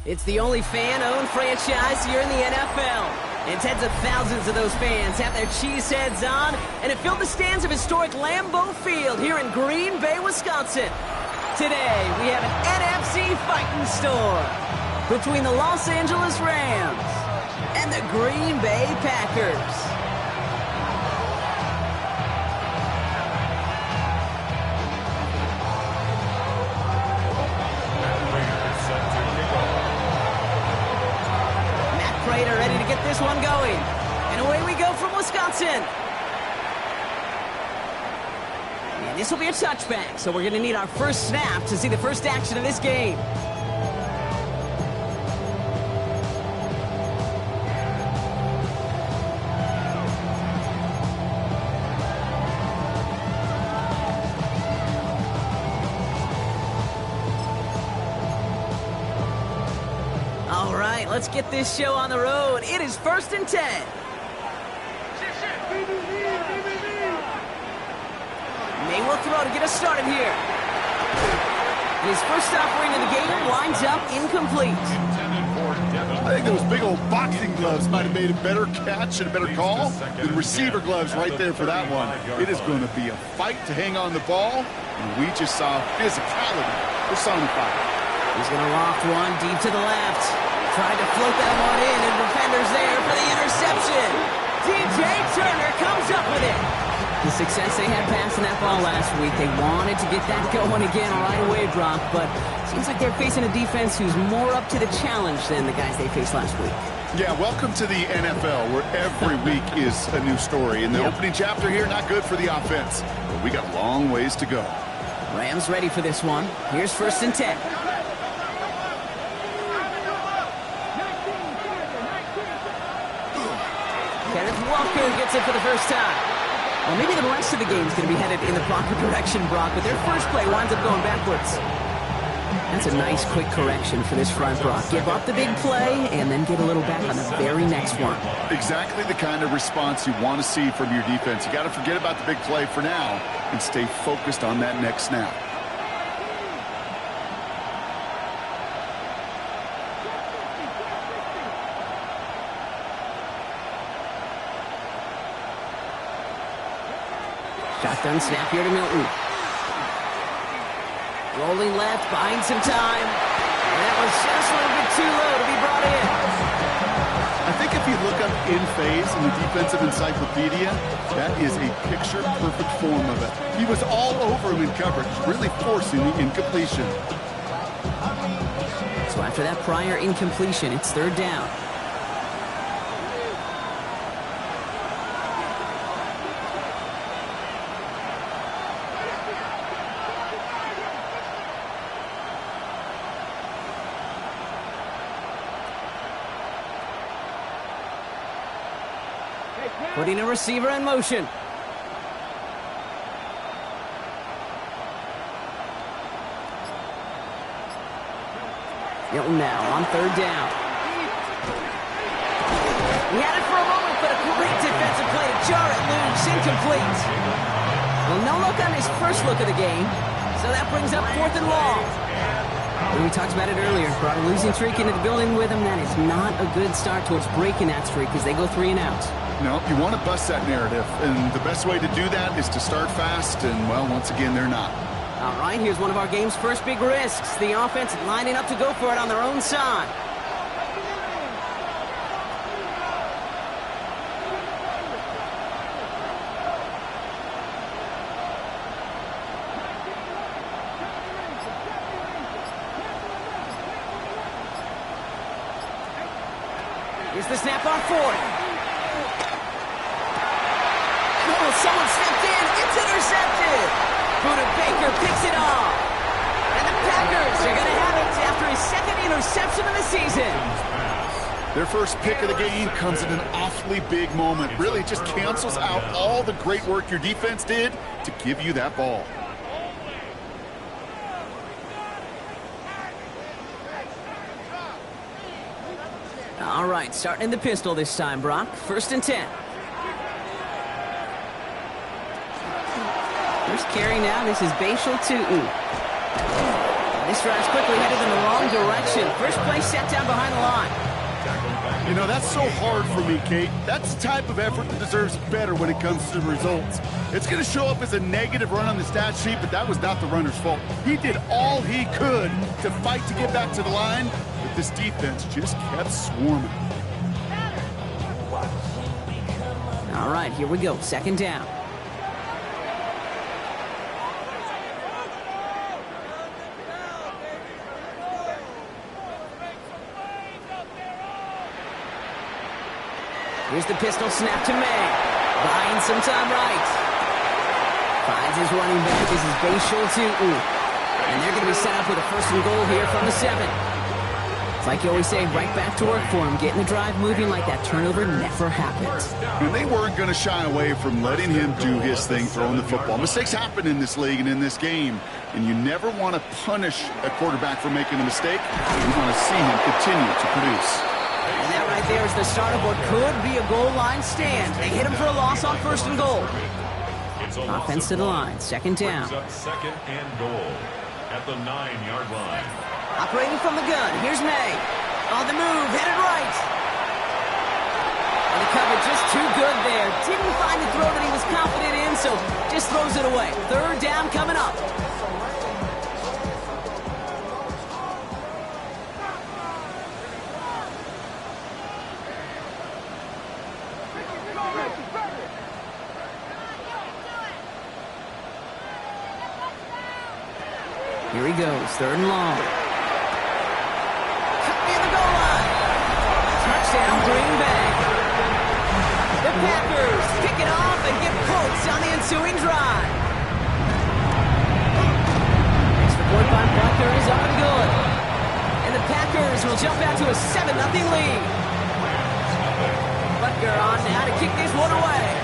It's the only fan-owned franchise here in the NFL. And tens of thousands of those fans have their cheese heads on, and it filled the stands of historic Lambeau Field here in Green Bay, Wisconsin. Today, we have an NFC fighting storm between the Los Angeles Rams and the Green Bay Packers. Prater ready to get this one going. And away we go from Wisconsin. And this will be a touchback, so we're going to need our first snap to see the first action of this game. All right, let's get this show on the road. It is 1st and 10. May will throw to get us started here. His first offering of the game winds up incomplete. I think those big old boxing gloves might have made a better catch and a better call than receiver gloves right there for that one. It is going to be a fight to hang on the ball, and we just saw physicality personified. He's going to loft one deep to the left. Tried to float that one in, and defenders there for the interception. DJ Turner comes up with it. The success they had passing that ball last week, they wanted to get that going again right away, Brock, but seems like they're facing a defense who's more up to the challenge than the guys they faced last week. Yeah, welcome to the NFL, where every week is a new story. And the opening chapter here, not good for the offense, but we got a long ways to go. Rams ready for this one. Here's 1st and 10. Kenneth Walker gets it for the first time. Well, maybe the rest of the game is going to be headed in the proper direction, Brock, but their first play winds up going backwards. That's a nice, quick correction for this front, Brock. Give up the big play and then get a little back on the very next one. Exactly the kind of response you want to see from your defense. You got to forget about the big play for now and stay focused on that next snap. Shotgun snap here to Milton. Rolling left, buying some time. And that was just a little bit too low to be brought in. I think if you look up in phase in the defensive encyclopedia, that is a picture-perfect form of it. He was all over him in coverage, really forcing the incompletion. So after that prior incompletion, it's 3rd down. Putting a receiver in motion. Milton now on 3rd down. He had it for a moment, but a great defensive play to jar it loose, incomplete. Well, no look on his first look of the game, so that brings up 4th and long. And we talked about it earlier. Brought a losing streak into the building with him. That is not a good start towards breaking that streak as they go 3 and out. No, you want to bust that narrative, and the best way to do that is to start fast, and, well, once again, they're not. All right, here's one of our game's first big risks. The offense lining up to go for it on their own side. Here's the snap on 4th. Someone stepped in. It's intercepted. Budda Baker picks it off. And the Packers are going to have it after his 2nd interception of the season. Their first pick of the game comes at an awfully big moment. Really just cancels out all the great work your defense did to give you that ball. All right, starting in the pistol this time, Brock. 1st and 10. First carry now. This is Bashal Tutin. This drive's quickly headed in the wrong direction. First play set down behind the line. You know, that's so hard for me, Kate. That's the type of effort that deserves better when it comes to the results. It's going to show up as a negative run on the stat sheet, but that was not the runner's fault. He did all he could to fight to get back to the line, but this defense just kept swarming. All right, here we go. Second down. Here's the pistol snap to May. Buying some time right. Finds his running back. This is Bayshore and they're going to be set up with a first and goal here from the 7. It's like you always say, right back to work for him. Getting the drive moving like that turnover never happened. And they weren't going to shy away from letting him do his thing throwing the football. Mistakes happen in this league and in this game, and you never want to punish a quarterback for making a mistake. You want to see him continue to produce. And that right there is the start of what could be a goal line stand. They hit him for a loss on first and goal. Offense to the line, second down. Second and goal at the 9-yard line. Operating from the gun, here's May. On the move, headed right. And the cover just too good there. Didn't find the throw that he was confident in, so just throws it away. Third down coming up. Here he goes, third and long. Near the goal line. Touchdown, Green Bay. The Packers kick it off and get points on the ensuing drive. Extra point by Butker is up and good. And the Packers will jump out to a 7-0 lead. Butker on now to kick this one away.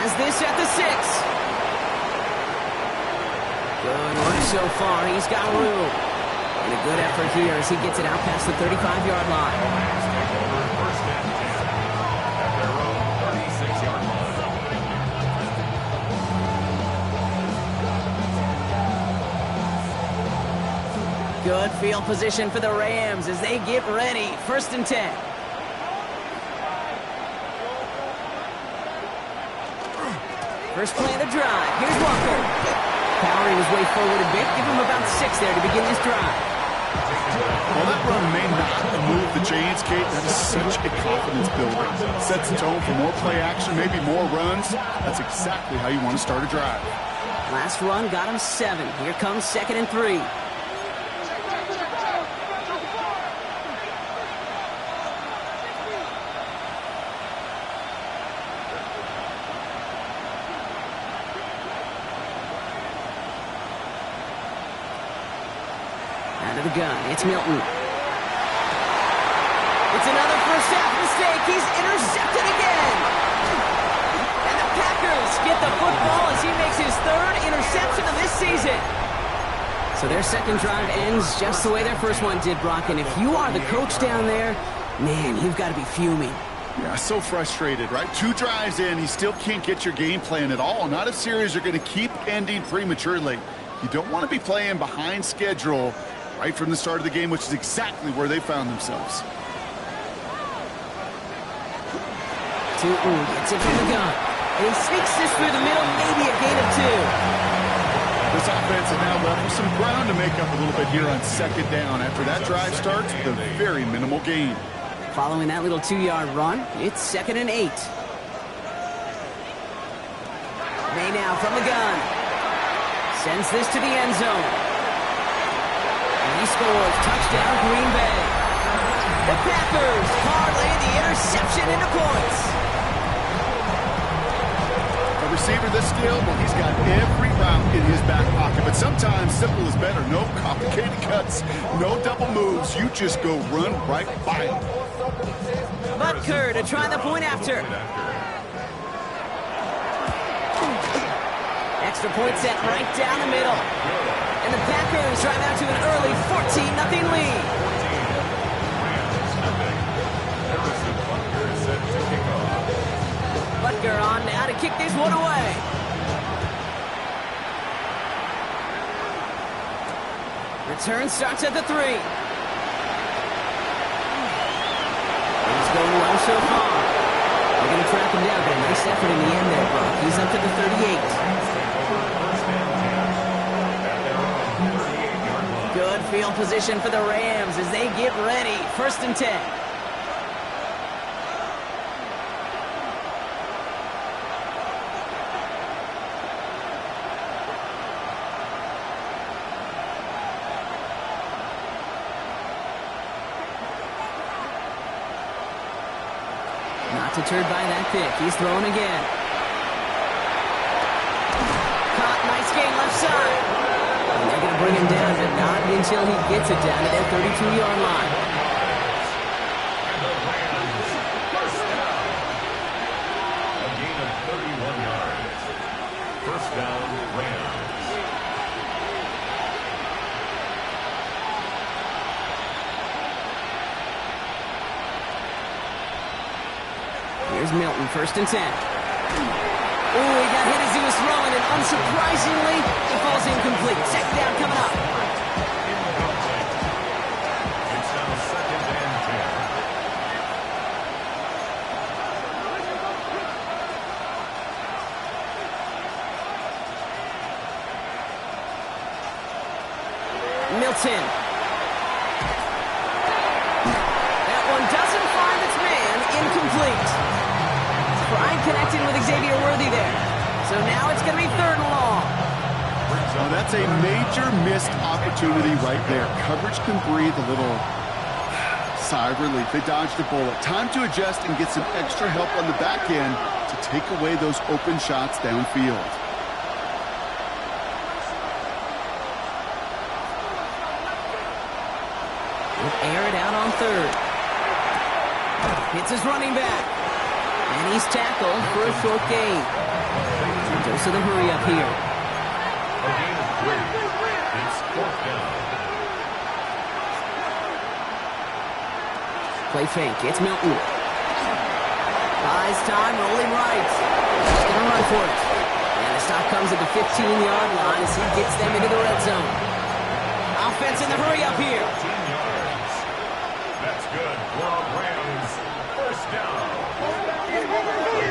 Has this at the 6. Good work so far. He's got room. And a good effort here as he gets it out past the 35-yard line. First and 10 at their own 36-yard line. Good field position for the Rams as they get ready. First and 10. First play of the drive. Here's Walker. Powering his way forward a bit. Give him about 6 there to begin this drive. Well, that run may not move the chains, Kate. That is such a confidence builder. Sets the tone for more play action, maybe more runs. That's exactly how you want to start a drive. Last run got him 7. Here comes second and 3. Out of the gun, it's Milton. It's another first half mistake. He's intercepted again. And the Packers get the football as he makes his 3rd interception of this season. So their second drive ends just the way their first one did, Brock. And if you are the coach down there, man, you've got to be fuming. Yeah, so frustrated, right? 2 drives in, you still can't get your game plan at all. Not if series are going to keep ending prematurely. You don't want to be playing behind schedule right from the start of the game, which is exactly where they found themselves. Tootin gets it from the gun. And he sneaks this through the middle, maybe a gain of 2. This offense is now left with some ground to make up a little bit here on second down after that drive starts with a very minimal gain. Following that little 2-yard run, it's second and 8. May now from the gun. Sends this to the end zone. And he scores. Touchdown, Green Bay. The Packers parlay the interception into points. A receiver this skilled, well, he's got every route in his back pocket. But sometimes simple is better. No complicated cuts, no double moves. You just go run right by him. Butker to try the point after. Extra point set right down the middle. And the Packers drive out to an early 14-0 lead. Butker on now to kick this one away. Return starts at the 3. He's going well so far. They're going to track him down, but a nice effort in the end there, Brock. He's up to the 38. Good field position for the Rams as they get ready. 1st and 10. Not deterred by that pick. He's throwing again. Caught. Nice gain left side. And they're going to bring him down, but not until he gets it down to that 32-yard line. A gain of 31 yards. First down, Rams. Here's Milton, 1st and 10. Oh, he got hit as he was throwing, and unsurprisingly, he falls incomplete. 2nd down coming up. It's now 2nd and 10. Milton. That one doesn't find its man. Incomplete. Pride connecting with Xavier Worthy there. So now it's going to be 3rd and long. Well, that's a major missed opportunity right there. Coverage can breathe a little sigh of relief. They dodged the bullet. Time to adjust and get some extra help on the back end to take away those open shots downfield. We'll air it out on 3rd. Hits his running back. And he's tackled for a short gain. Dose of the hurry up here. A gain of 3. It's 4th down. Play fake. It's Milton. Buys time, rolling right. He's going to run for it. And the stop comes at the 15-yard line as he gets them into the red zone. Offense in the hurry up here. 15 yards. That's good for Rams. First down. A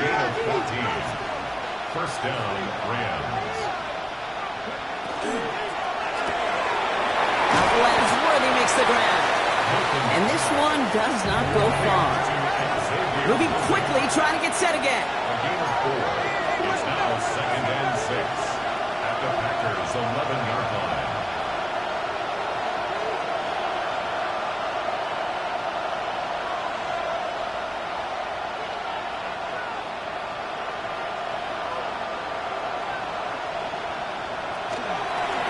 gain of 14. First down, Rams. Outlands Worthy makes the grab. And this one does not go far. Moving quickly, trying to get set again. A gain of 4. It's now 2nd and 6 at the Packers' 11-yard line.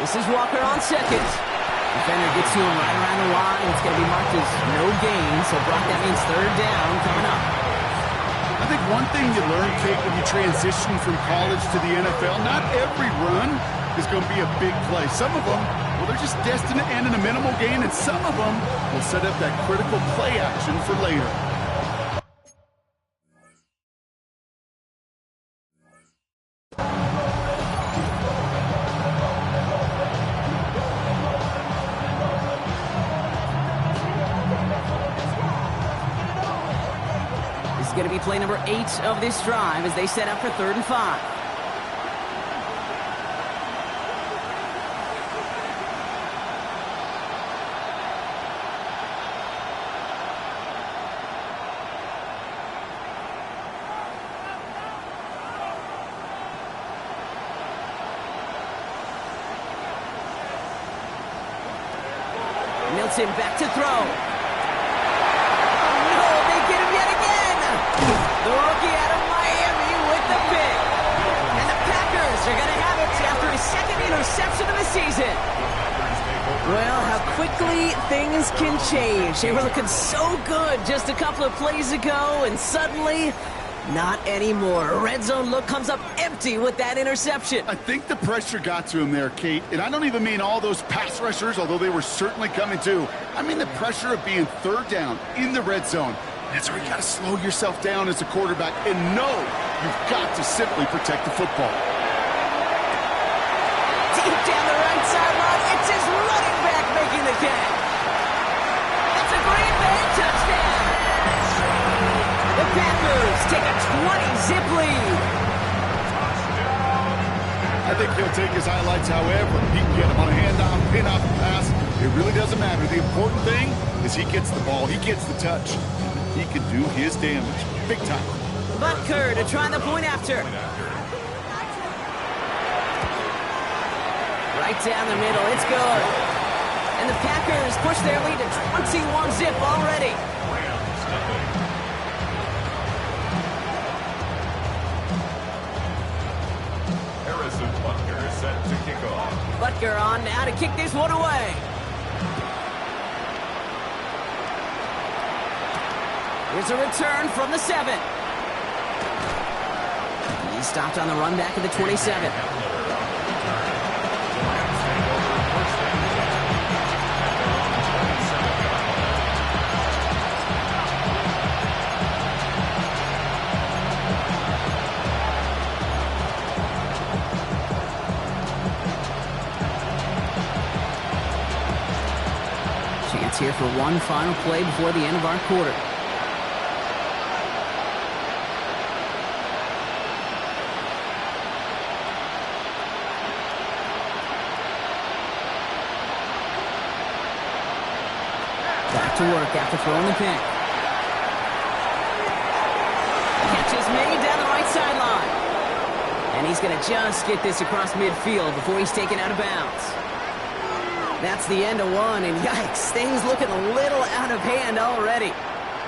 This is Walker on 2nd. Defender gets to him right around the line. It's going to be marked as no gain. So, Brock, that means 3rd down coming up. I think one thing you learn, Kate, when you transition from college to the NFL, not every run is going to be a big play. Some of them, well, they're just destined to end in a minimal gain, and some of them will set up that critical play action for later. Going to be play number 8 of this drive as they set up for 3rd and 5. Milton back to throw. The rookie out of Miami with the pick. And the Packers are going to have it after his 2nd interception of the season. Well, how quickly things can change. They were looking so good just a couple of plays ago, and suddenly, not anymore. A red zone look comes up empty with that interception. I think the pressure got to him there, Kate. And I don't even mean all those pass rushers, although they were certainly coming too. I mean the pressure of being 3rd down in the red zone. That's where you got to slow yourself down as a quarterback and know you've got to simply protect the football. Deep down the right sideline, It's his running back making the catch. It's a Green Bay touchdown. The Packers take a 20-zip lead. I think he'll take his highlights however. He can get him on a handoff, pin-off, pass. It really doesn't matter. The important thing is he gets the ball. He gets the touch. He can do his damage. Big time. Butker to try the point after. Right down the middle. It's good. And the Packers push their lead to 21-zip already. Harrison Butker is set to kick off. Butker on now to kick this one away. Here's a return from the 7. He stopped on the run back of the 27. Chance here for one final play before the end of our quarter. Back to work after throwing the pick. Catch is made down the right sideline. And he's going to just get this across midfield before he's taken out of bounds. That's the end of one, and yikes, things looking a little out of hand already.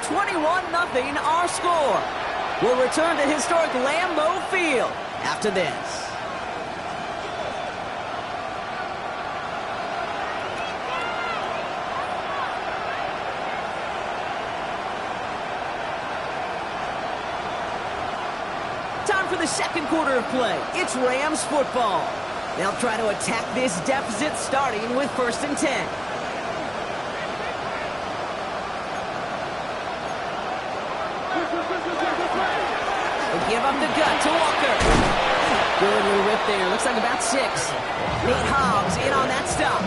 21-0 our score. We'll return to historic Lambeau Field after this. Time for the second quarter of play. It's Rams football. They'll try to attack this deficit starting with 1st and 10. They give up the gut to Walker. Good little rip there. Looks like about 6. Nate Hobbs in on that stop.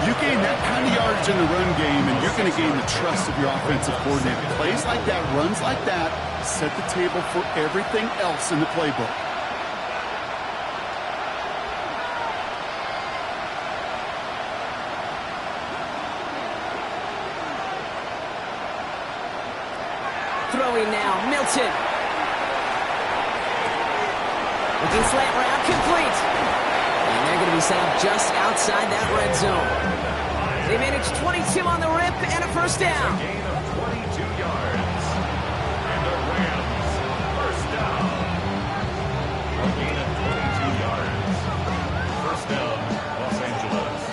You gain that kind of yardage in the run game, and you're going to gain the trust of your offensive coordinator. Plays like that, runs like that, set the table for everything else in the playbook. Throwing now, Milton. Looking slant route, complete. And they're going to be set up just outside that red zone. They managed 22 on the rip and a first down. Gain of 22 yards. And the Rams first down. A gain of 22 yards. First down, Los Angeles.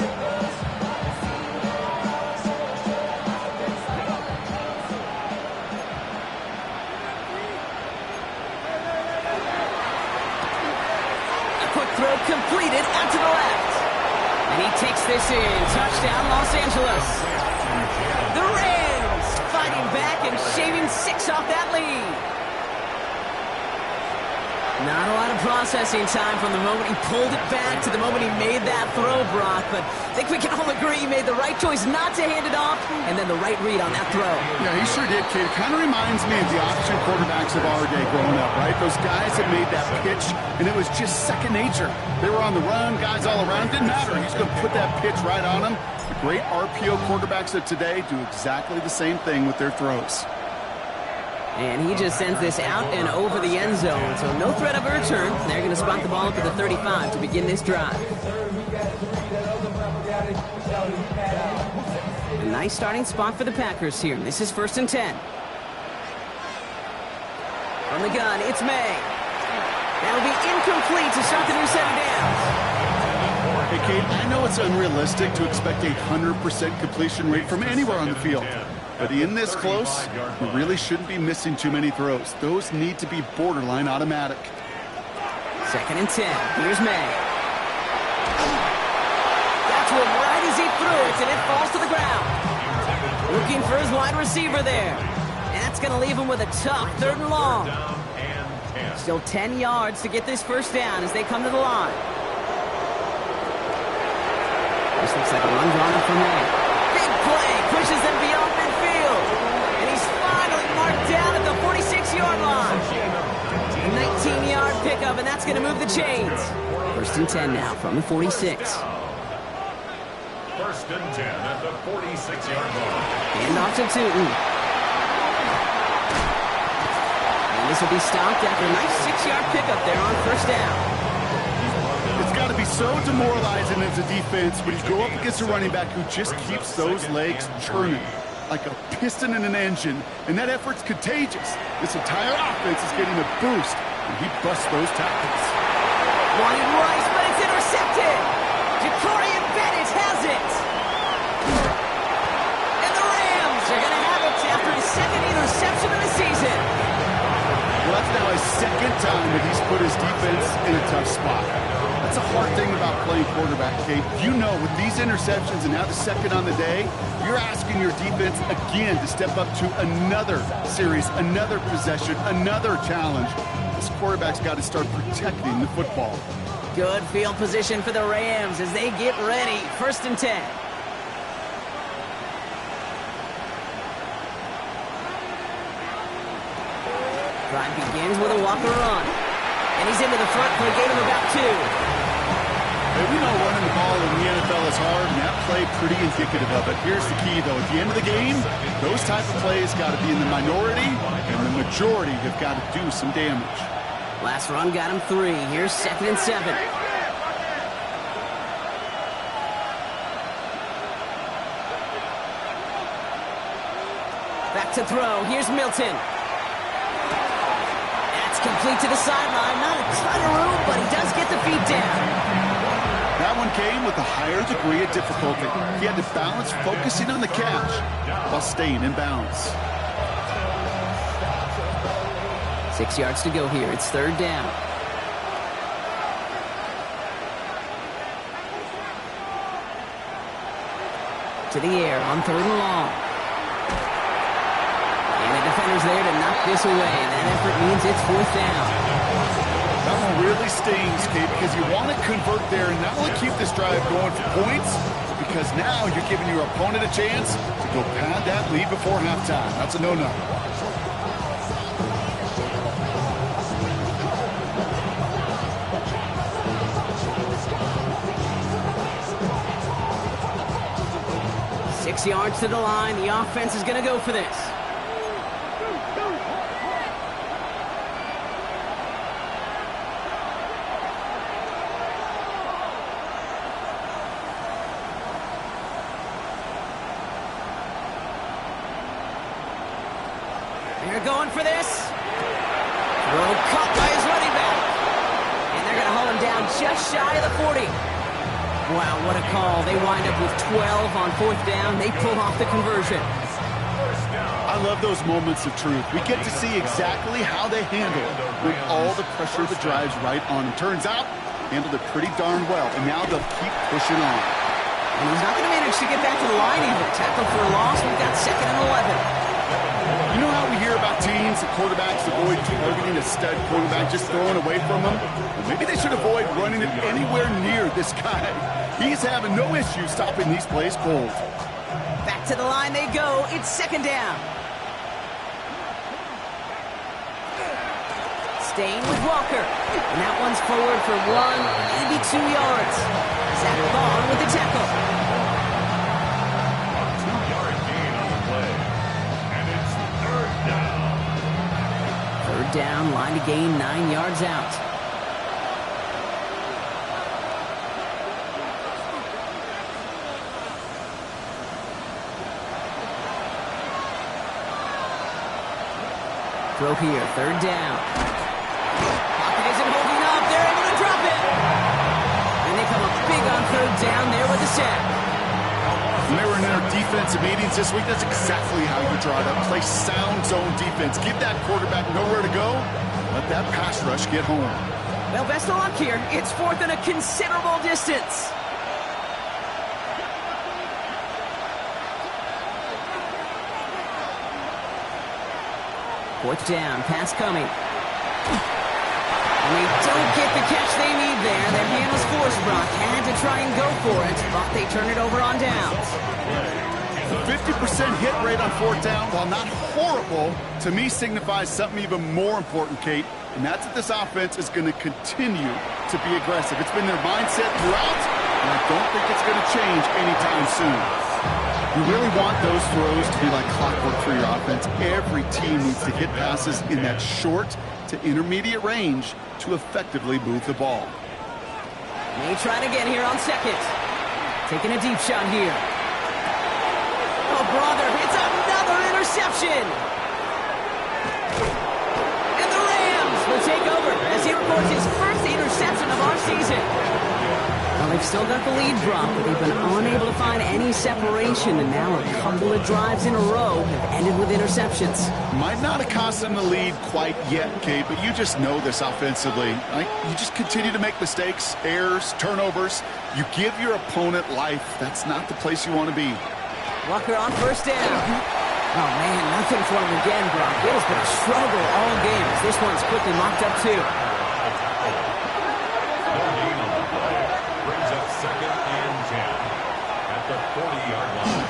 Throw completed out to the left. And he takes this in. Touchdown, Los Angeles. The Rams fighting back and shaving 6 off that lead. Not a lot of processing time from the moment he pulled it back to the moment he made that throw, Brock. But I think we can all agree he made the right choice not to hand it off and then the right read on that throw. Yeah, he sure did, kid. Kind of reminds me of the option quarterbacks of our day growing up, right? Those guys that made that pitch, and it was just second nature. They were on the run, guys all around. Didn't matter. He's going to put that pitch right on them. The great RPO quarterbacks of today do exactly the same thing with their throws. And he just sends this out and over the end zone, so no threat of a return. They're going to spot the ball up at the 35 to begin this drive. A nice starting spot for the Packers here. This is 1st and 10. From the gun, it's May. That'll be incomplete to start the new set of downs. Hey, Kate, I know it's unrealistic to expect a 100% completion rate from anywhere on the field. But in this close, you really shouldn't be missing too many throws. Those need to be borderline automatic. 2nd and 10. Here's May. Got to him right as he threw it, and it falls to the ground. Looking for his wide receiver there. And that's going to leave him with a tough 3rd and long. Still 10 yards to get this first down as they come to the line. This looks like a run drawn up from there. Big play, pushes them beyond midfield. And he's finally marked down at the 46-yard line. A 19-yard pickup, and that's going to move the chains. 1st and 10 now from the 46. 1st and 10 at the 46-yard line. And off to Tootin. And this will be stopped after a nice 6-yard pickup there on 1st down. It's got to be so demoralizing as a defense when you go up against a running back who just keeps those legs churning like a piston in an engine, and that effort's contagious. This entire offense is getting a boost, and he busts those tackles. Wanted Rice, but it's intercepted. Jacorian Bennett has it. And the Rams are going to have it after his 2nd interception of the season. Well, that's now his 2nd time that he's put his defense in a tough spot. That's a hard thing about playing quarterback, Kate. You know, with these interceptions and now the 2nd on the day, you're asking your defense again to step up to another series, another possession, another challenge. This quarterback's got to start protecting the football. Good field position for the Rams as they get ready. 1st and 10. Drive begins with a Walker run. And he's into the front for a gain of about 2. Hey, we know running the ball in the NFL is hard, and that play pretty indicative of it. Here's the key, though. At the end of the game, those type of plays got to be in the minority, and the majority have got to do some damage. Last run got him 3. Here's 2nd and 7. Back to throw. Here's Milton. That's complete to the sideline. Not a ton of room, but he does get the feet down. That one came with a higher degree of difficulty. He had to balance focusing on the catch while staying in bounds. 6 yards to go here. It's 3rd down. To the air on 3rd and long. And the defender's there to knock this away. And that effort means it's 4th down. That one really stings, Kate, because you want to convert there and not only keep this drive going for points, because now you're giving your opponent a chance to go pad that lead before halftime. That's a no-no. Six yards to the line. The offense is going to go for this. They're going for this. Throw caught by his running back. And they're going to hold him down just shy of the 40. Wow, what a call. They wind up with 12 on 4th down. They pull off the conversion. I love those moments of truth. We get to see exactly how they handle it when all the pressure that drives right on them. Turns out, handled it pretty darn well. And now they'll keep pushing on. And he's not going to manage to get back to the line even. Tackle for a loss. We've got 2nd and 11. You know how we hear about teams and quarterbacks avoid targeting a stud quarterback, just throwing away from him? Well, maybe they should avoid running it anywhere near this guy. He's having no issue stopping these plays cold. Back to the line they go. It's 2nd down. Staying with Walker. And that one's forward for 1, maybe 2 yards. Zach Vaughn with the tackle. 2-yard gain on the play. And it's 3rd down. 3rd down, line to gain 9 yards out. Throw here, 3rd down. Pocket isn't holding up. They're able to drop it. And they come up big on 3rd down there with the sack. When they were in their defensive meetings this week, that's exactly how you draw it up. Play sound zone defense. Give that quarterback nowhere to go. Let that pass rush get home. Well, best of luck here. It's 4th and a considerable distance. Fourth down, pass coming. And they don't Don't get the catch they need there. Their hand was forced, Brock. Had to try and go for it, but they turn it over on downs. 50% hit rate on fourth down, while not horrible, to me signifies something even more important, Kate, and that's that this offense is going to continue to be aggressive. It's been their mindset throughout, and I don't think it's going to change anytime soon. You really want those throws to be like clockwork for your offense. Every team needs to hit passes in that short to intermediate range to effectively move the ball. May try it again here on second. Taking a deep shot here. Oh, brother, it's another interception. And the Rams will take over as he records his first interception of our season. Well, they've still got the lead, Brock, but they've been unable to find any separation, and now a couple of drives in a row have ended with interceptions. Might not have cost them the lead quite yet, Kate, but you just know this offensively. Right? You just continue to make mistakes, errors, turnovers. You give your opponent life. That's not the place you want to be. Walker on first down. Oh, man, nothing for him again, Brock. It has been a struggle all game as this one's quickly mocked up, too. Brings up 2nd and 10 at the 40-yard line.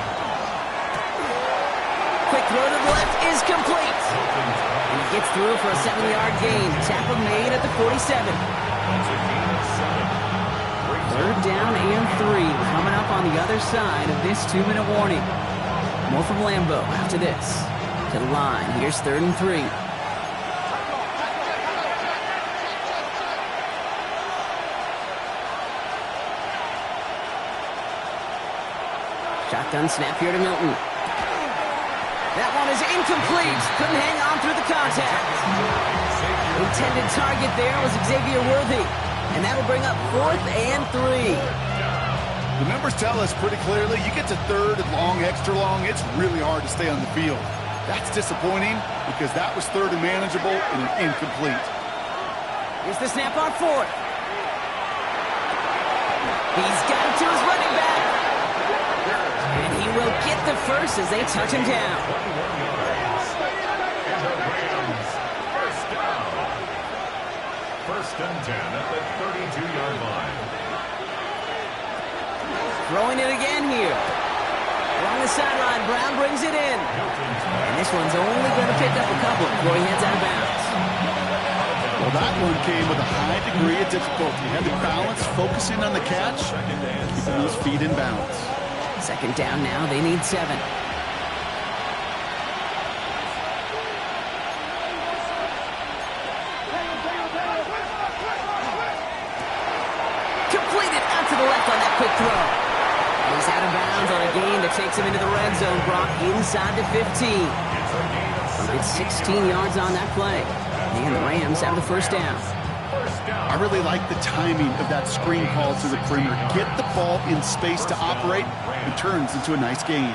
Quick throw to the left is complete. And he gets through for a 7-yard gain. Tackle made at the 47. That's a gain of 7. Third down and 3 coming up on the other side of this 2-minute warning. More from Lambeau after this. To the line. Here's 3rd and 3. Shotgun snap here to Milton. That one is incomplete. Couldn't hang on through the contact. Intended target there was Xavier Worthy. And that'll bring up 4th and 3. The numbers tell us pretty clearly, you get to 3rd and long, extra long, it's really hard to stay on the field. That's disappointing because that was 3rd and manageable and an incomplete. Here's the snap on 4th. He's got it to his running back. And he will get the first as they touch him down. 21 yards. And the Rams, first down. 1st and 10 at the 32-yard line. Throwing it again here. Along the sideline, Brown brings it in. And this one's only going to pick up a couple before he heads out of bounds. Well, that one came with a high degree of difficulty. He had to balance, focusing on the catch, keeping those feet in bounds. 2nd down now, they need 7. Completed out to the left on that quick throw. And he's out of bounds on a gain that takes him into the red zone, Brock, inside the 15. It's 16 yards on that play. And the Rams have the first down. I really like the timing of that screen call to the perimeter. Get the ball in space to operate and turns into a nice gain.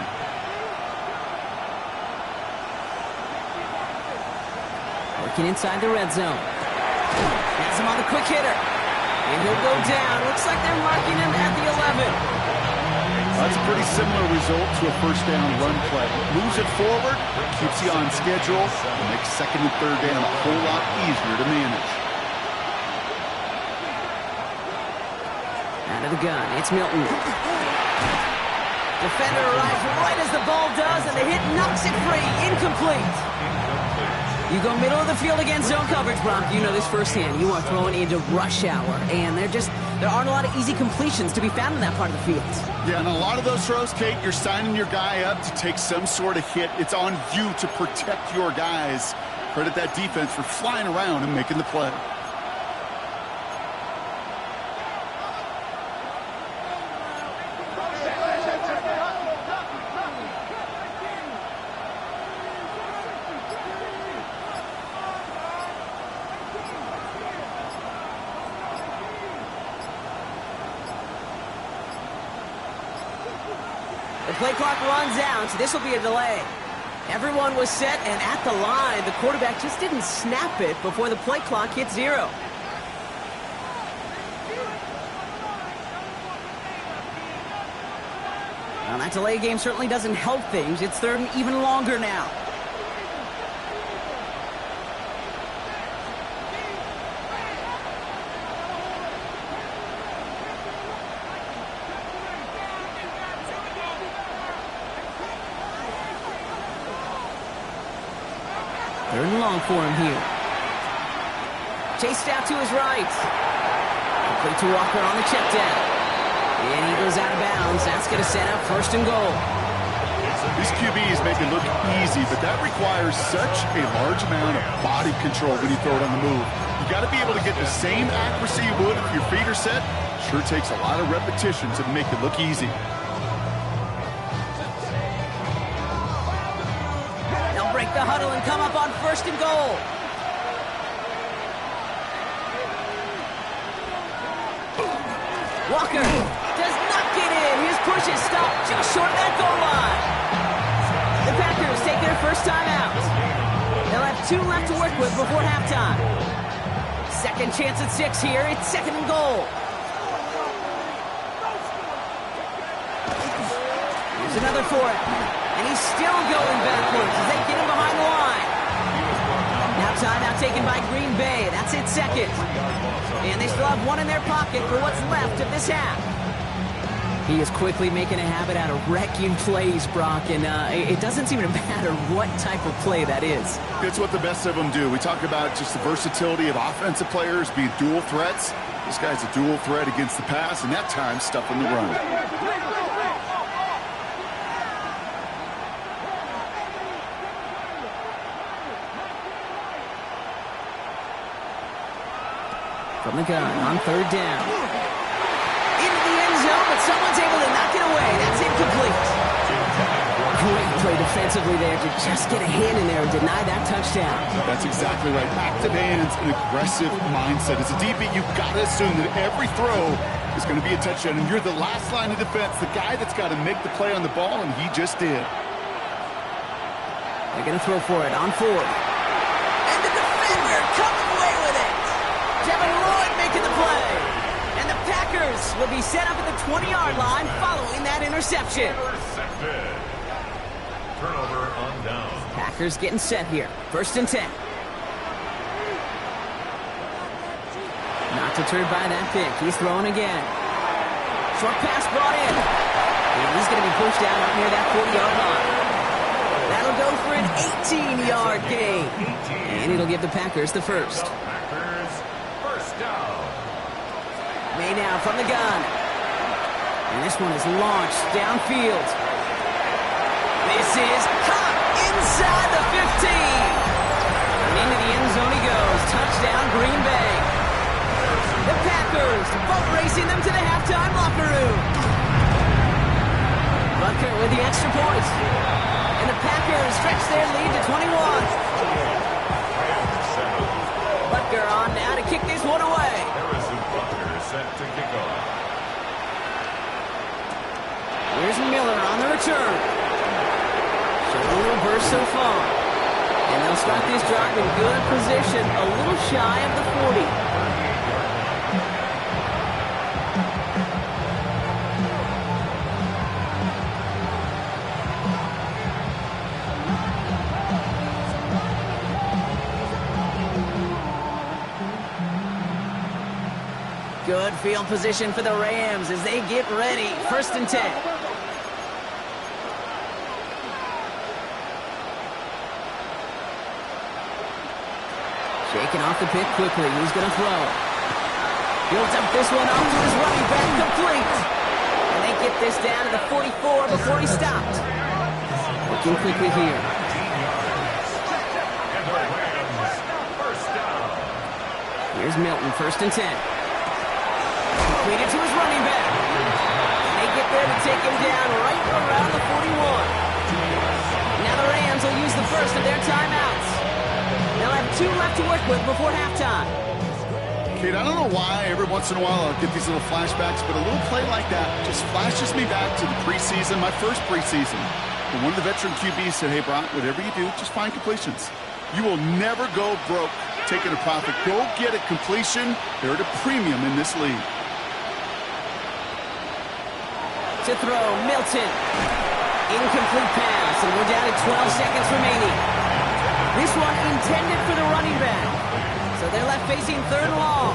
Working inside the red zone. Has him on the quick hitter. And he'll go down. Looks like they're marking him at the 11. That's a pretty similar result to a first down run play. Moves it forward, keeps you on schedule, and makes 2nd and 3rd down a whole lot easier to manage. Out of the gun, it's Milton. Defender arrives right as the ball does, and the hit knocks it free. Incomplete. You go middle of the field against zone coverage, Brock. You know this firsthand. You are throwing into rush hour, and there aren't a lot of easy completions to be found in that part of the field. Yeah, and a lot of those throws, Kate, you're signing your guy up to take some sort of hit. It's on you to protect your guys. Credit that defense for flying around and making the play. The play clock runs out, so this will be a delay. Everyone was set and at the line. The quarterback just didn't snap it before the play clock hit 0. Well, that delay game certainly doesn't help things. It's 3rd and even longer now. Third and long for him here. Chased out to his right. Complete to Walker on the check down. And he goes out of bounds. That's going to set up first and goal. These QBs make it look easy, but that requires such a large amount of body control when you throw it on the move. You got to be able to get the same accuracy you would if your feet are set. Sure takes a lot of repetition to make it look easy. They'll break the huddle and come up on first and goal. Walker does not get in. His push is stopped just short of that goal line. The Packers take their first time out. They'll have 2 left to work with before halftime. Second chance at 6 here. It's second and goal. Here's another for it. And he's still going backwards as they get him behind the line. Now timeout taken by Green Bay. That's it second. And they still have 1 in their pocket for what's left of this half. He is quickly making a habit out of wrecking plays, Brock, and it doesn't seem to matter what type of play that is. It's what the best of them do. We talk about just the versatility of offensive players being dual threats. This guy's a dual threat against the pass, and that time stuffing the run. From the gun on third down. Into the end zone, but someone's able to knock it away. That's incomplete. Great play defensively there to just get a hand in there and deny that touchdown. That's exactly right. Active hands and aggressive mindset. As a DB, you've got to assume that every throw is going to be a touchdown, and you're the last line of defense, the guy that's got to make the play on the ball, and he just did. They're going to throw for it on fourth. And the defender coming away with it. Devin Lloyd making the play. And the Packers will be set up at the 20-yard line following that interception. Intercepted. Turnover on down. Packers getting set here. First and 10. Not deterred by that pick. He's throwing again. Short pass brought in. And he's going to be pushed out up near that 40-yard line. That'll go for an 18-yard gain. And it'll give the Packers the first. Packers first down. May now from the gun. And this one is launched downfield. This is caught inside the 15. And into the end zone he goes. Touchdown, Green Bay. The Packers boat racing them to the halftime locker room. Butker with the extra point. And the Packers stretch their lead to 21. Butker on now to kick this one away. Harrison Butker set to kick off. Here's Miller on the return. Showing a little burst so far. And they'll start this drive in good position, a little shy of the 40. Good field position for the Rams as they get ready. First and 10. Shaking off the pick quickly. He's going to throw. Builds up this one off to his running back, complete. And they get this down to the 44 before he stopped. Looking quickly here. Here's Milton, first and 10. Completed to his running back. And they get there to take him down right around the 41. Now the Rams will use the first of their timeouts. They'll have 2 left to work with before halftime. Kate, I don't know why every once in a while I'll get these little flashbacks, but a little play like that just flashes me back to the preseason, my first preseason. And one of the veteran QBs said, hey, Brock, whatever you do, just find completions. You will never go broke taking a profit. Go get a completion. They're at a premium in this league. To throw, Milton. Incomplete pass, and we're down to 12 seconds remaining. This one intended for the running back. So they're left facing third and long.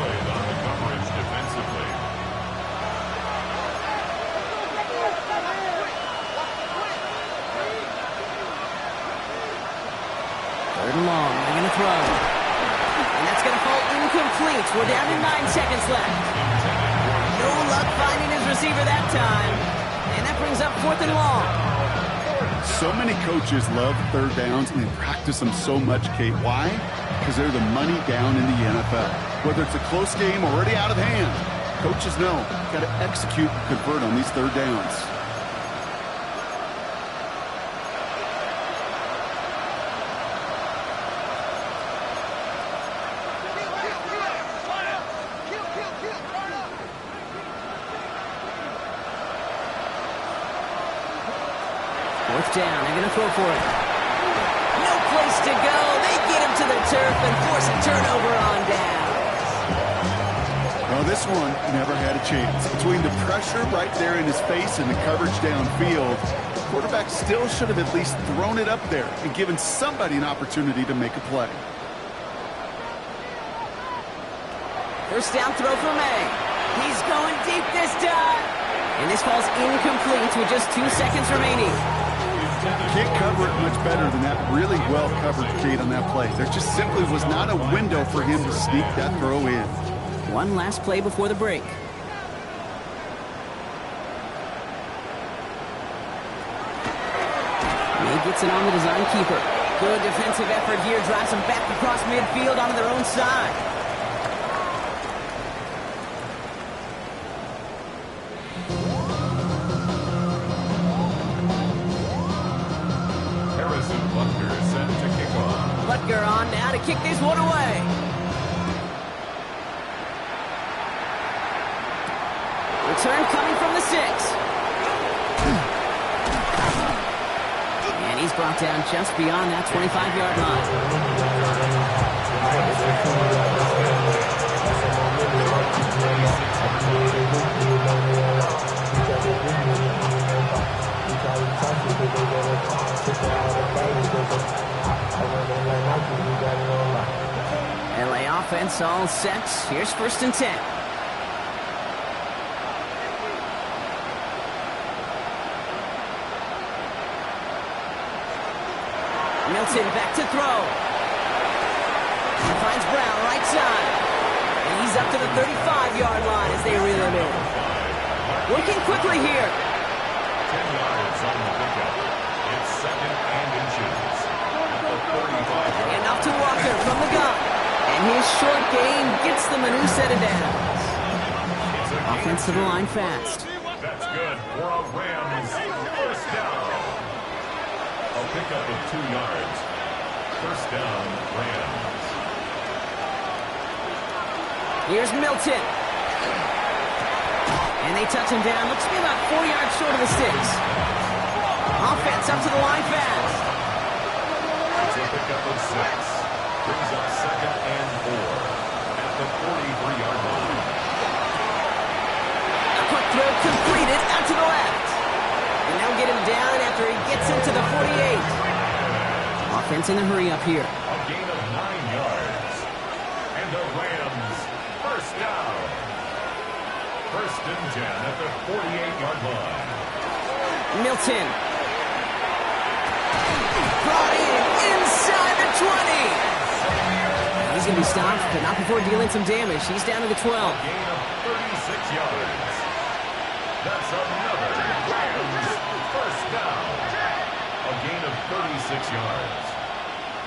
Third and long. They're throw. And that's going to fall incomplete. We're down to 9 seconds left. No luck finding his receiver that time. And that brings up 4th and long. So many coaches love third downs, and they practice them so much, Kate. Why? Because they're the money down in the NFL. Whether it's a close game or already out of hand, coaches know got to execute and convert on these third downs. Fourth down, they're going to throw for it. No place to go. They get him to the turf and force a turnover on down. Well, this one never had a chance. Between the pressure right there in his face and the coverage downfield, the quarterback still should have at least thrown it up there and given somebody an opportunity to make a play. First down throw for May. He's going deep this time. And this falls incomplete with just 2 seconds remaining. Can't cover it much better than that really well-covered Kate on that play. There just simply was not a window for him to sneak that throw in. One last play before the break. May gets it on the design keeper. Good defensive effort here. Drives them back across midfield onto their own side. Butker on now to kick this one away. Return coming from the 6. And he's brought down just beyond that 25-yard LA offense all set. Here's 1st and 10. Milton back to throw. He finds Brown right side. And he's up to the 35-yard line as they reel him in. Working quickly here. 10 yards on the pickup. It's 2nd and inches. And off to Walker from the gun. And his short gain gets them a new set of downs. Offensive line fast. That's good for a Rams first down. A pickup of 2 yards. First down, Rams. Here's Milton. And they touch him down. Looks to be about 4 yards short of the sticks. Offense up to the line fast. It's a pickup of 6. Brings up 2nd and 4 at the 43-yard line. A quick throw completed out to the left. And they'll get him down after he gets into the 48. Offense in a hurry up here. A gain of 9 yards. And the Rams first down. 1st and 10 at the 48-yard line. Milton. Brought in inside the 20. He's going to be stopped, but not before dealing some damage. He's down to the 12. A gain of 36 yards. That's another Rams first down. A gain of 36 yards.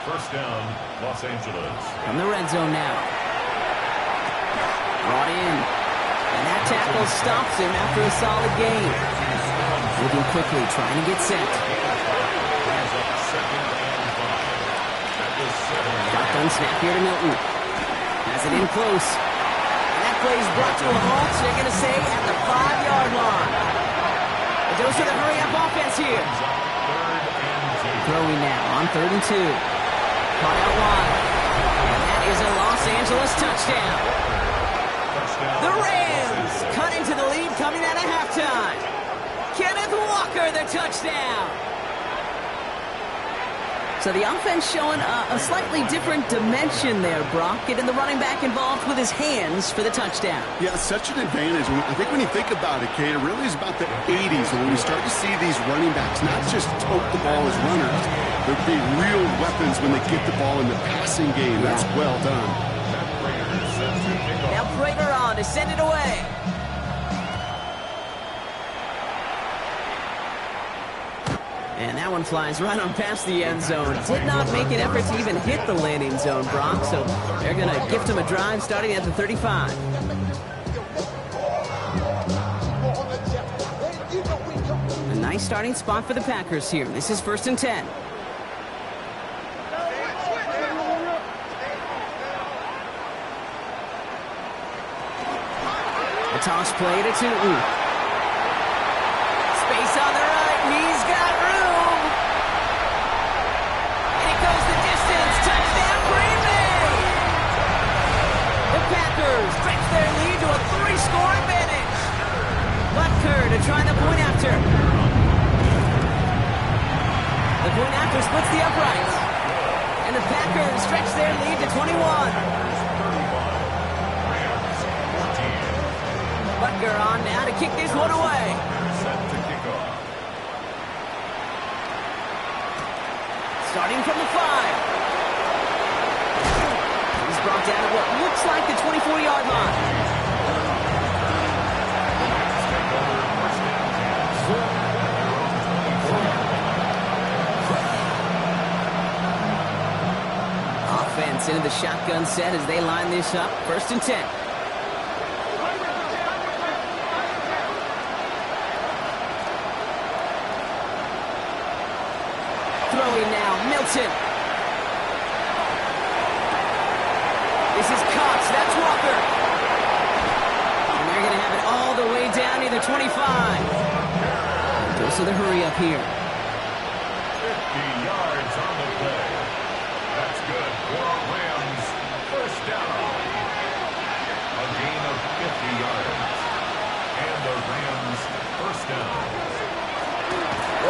First down, Los Angeles. From the red zone now. Brought in. And that tackle stops him after a solid gain. Moving quickly, trying to get set. Shotgun snap here to Milton. Has it in close. And that play is brought to a halt, so they're going to say at the 5-yard line. It goes to the hurry-up offense here. Throwing now on 3rd and 2. Caught out wide. And that is a Los Angeles touchdown. The Rams cut into the lead coming out of halftime. Kenneth Walker, the touchdown. So the offense showing a slightly different dimension there, Brock, getting the running back involved with his hands for the touchdown. Yeah, such an advantage. I think when you think about it, Kate, it really is about the 80s when we start to see these running backs not just tote the ball as runners, but be real weapons when they get the ball in the passing game. That's well done. Now Prater on to send it away. And that one flies right on past the end zone. Did not make an effort to even hit the landing zone, Brock. So they're going to gift him a drive starting at the 35. A nice starting spot for the Packers here. This is 1st and 10. A toss play to Tootin. Space on the right. He's got room. And it goes the distance. Touchdown, Green Bay. The Packers stretch their lead to a 3-score advantage. Butker to try the point after. The point after splits the uprights. And the Packers stretch their lead to 21. Butker on now to kick this one away. Starting from the 5. He's brought down at what looks like the 24-yard line. Offense into the shotgun set as they line this up. 1st and 10. Throwing now, Milton. This is Cox, that's Walker. And they're going to have it all the way down near the 25. Goes to the hurry up here. 50 yards on the play. That's good for Rams. 1st down. A gain of 50 yards. And the Rams 1st down.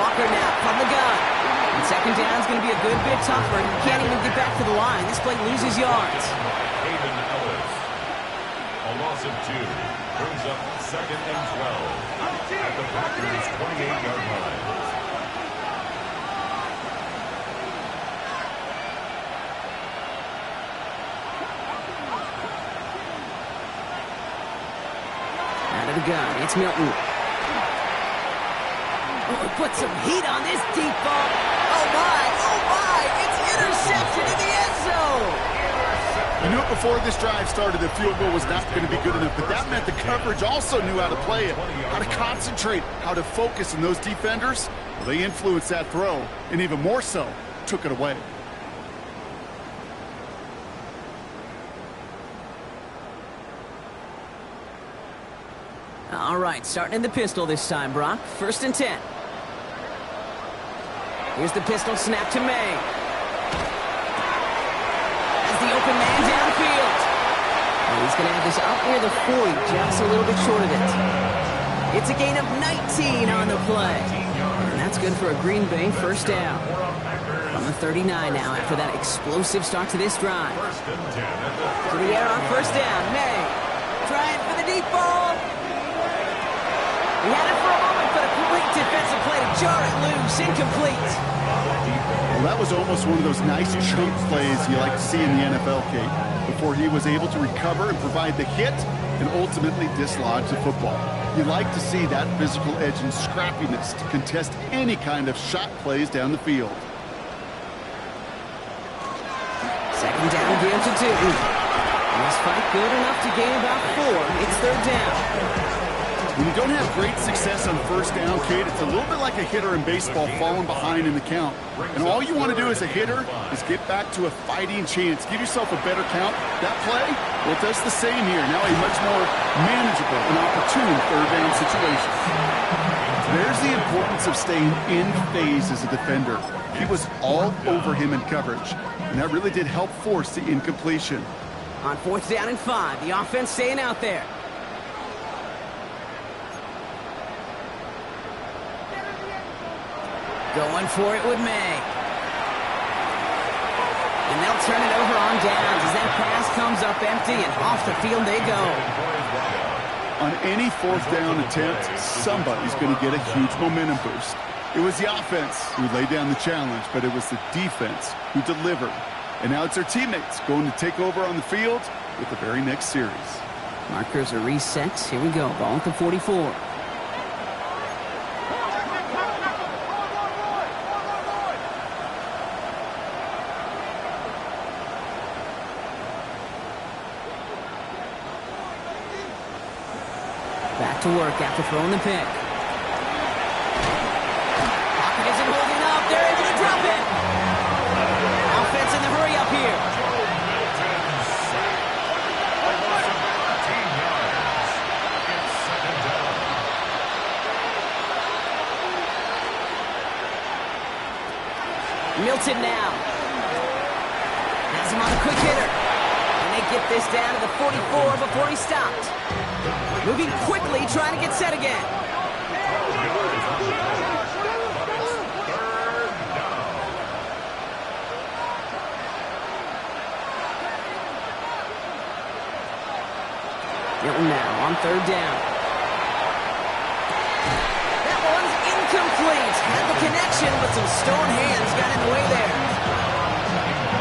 Walker now from the gun. And 2nd down is going to be a good bit tougher. He can't even get back to the line. This play loses yards. Hayden Ellis. A loss of 2. Brings up 2nd and 12. At the Packers' 28-yard line. Out of the gun, it's Milton. Oh, put some heat on this deep ball. Oh my, it's intercepted in the end zone. You knew it before this drive started, the field goal was not going to be good enough, but that meant the coverage also knew how to play it, how to concentrate, how to focus, and those defenders, well, they influenced that throw, and even more so, took it away. All right, starting in the pistol this time, Brock. 1st and 10. Here's the pistol snap to May. As the open man downfield. And he's going to have this up near the 40, just a little bit short of it. It's a gain of 19 on the play. And that's good for a Green Bay 1st down. On the 39 now after that explosive start to this drive. To the air on 1st down. May trying for the deep ball. He had it for a moment, but a complete defensive play to jar it loose, incomplete. Well, that was almost one of those nice chunk plays you like to see in the NFL, Kate, before he was able to recover and provide the hit and ultimately dislodge the football. You like to see that physical edge and scrappiness to contest any kind of shot plays down the field. 2nd down again to Tootin. This fight good enough to gain about 4. It's 3rd down. When you don't have great success on 1st down, Kate, it's a little bit like a hitter in baseball falling behind in the count. And all you want to do as a hitter is get back to a fighting chance. Give yourself a better count. That play, well, it does the same here. Now a much more manageable and opportune 3rd down situation. There's the importance of staying in phase as a defender. He was all over him in coverage, and that really did help force the incompletion. On 4th down and 5, the offense staying out there. Going for it with May. And they'll turn it over on downs as that pass comes up empty and off the field they go. On any fourth down attempt, somebody's going to get a huge momentum boost. It was the offense who laid down the challenge, but it was the defense who delivered. And now it's their teammates going to take over on the field with the very next series. Markers are reset. Here we go. Ball at the 44. Back to work after throwing the pick. Pocket isn't holding up. They're able to drop it. Offense in the hurry up here. Milton now. Has him on a quick hitter. And they get this down to the 44 before he stopped. Moving quickly, trying to get set again. Milton now on third down. That one's incomplete. Had the connection, but some stone hands got in the way there.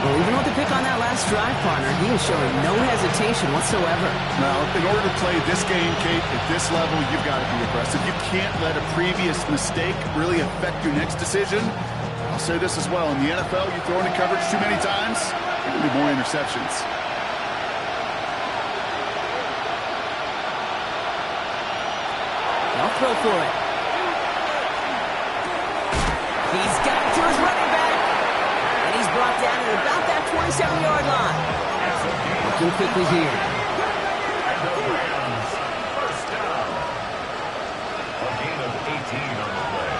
Well, even with the pick on that last drive, partner, he is showing no hesitation whatsoever. Now, in order to play this game, Kate, at this level, you've got to be aggressive. You can't let a previous mistake really affect your next decision. I'll say this as well. In the NFL, you throw into coverage too many times, there will be more interceptions. They'll throw for it. He's got it to his running back. And he's brought down at about that 27-yard line. Looking quickly here. First down. A gain of 18 on the play.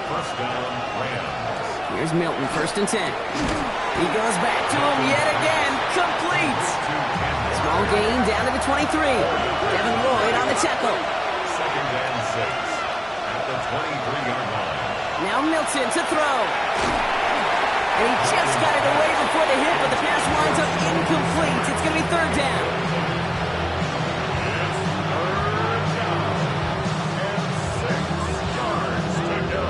First down, Rams. Here's Milton, first and 10. He goes back to him yet again. Complete. Small gain down to the 23. Devin Lloyd on the tackle. Second and 6 at the 23-yard line. Now Milton to throw. And he just got it away before the hit, but the pass winds up incomplete. It's going to be third down. It's third down and 6 yards to go.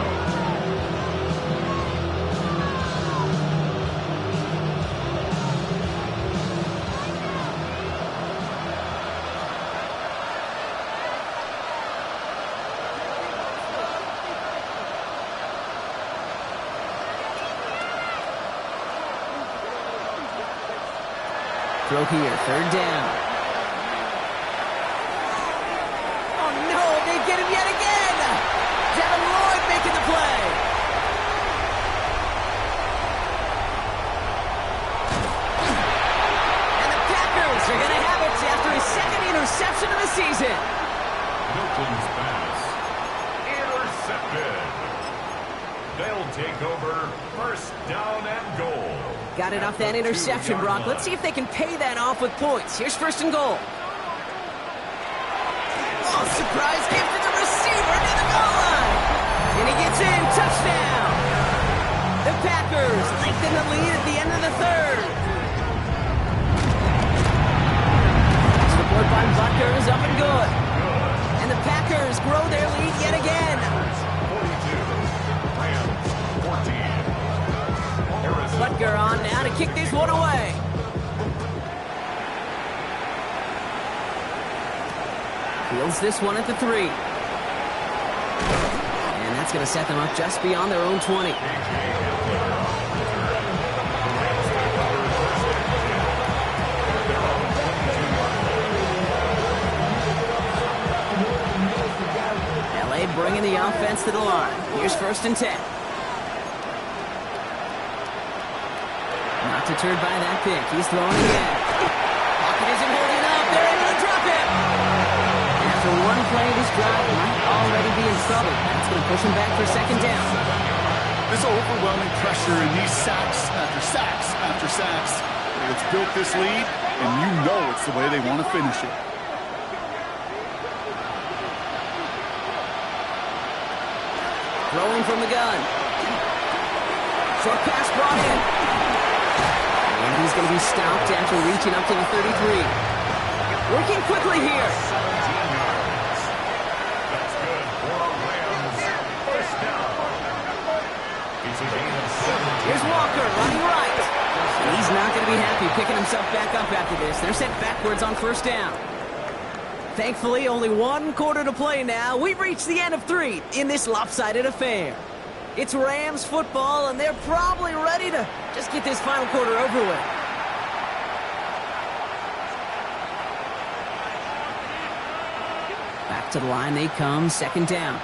Throw here, third down. Oh no, they get him yet again! Devin Lloyd making the play. And the Packers are going to have it after his second interception of the season. Milton's pass intercepted. They'll take over first down and goal. Got it off that interception, Brock. Let's see if they can pay that off with points. Here's first and goal. Oh, surprise gift to the receiver near the goal line. And he gets in. Touchdown. The Packers lengthen the lead at the end of the third. Support by Butker is up and good. And the Packers grow their lead yet again. 42, Rams 14. Butker on now to kick this one away. Fields this one at the 3. And that's going to set them up just beyond their own 20. LA bringing the offense to the line. Here's first and 10. Not deterred by that pick. He's throwing again. Pocket isn't holding up. They're able to drop it. And after one play of this drive, he might already be in trouble. That's going to push him back for second down. This overwhelming pressure and these sacks after sacks after sacks. It's built this lead, and you know it's the way they want to finish it. Throwing from the gun. Short pass brought in. he's going to be stopped after reaching up to the 33. Working quickly here. 17 yards. That's good for a Rams first down. It's a gain of 17. Here's Walker running right. And he's not going to be happy picking himself back up after this. They're sent backwards on first down. Thankfully, only one quarter to play now. We've reached the end of 3 in this lopsided affair. It's Rams football, and they're probably ready to just get this final quarter over with. Back to the line they come, second down.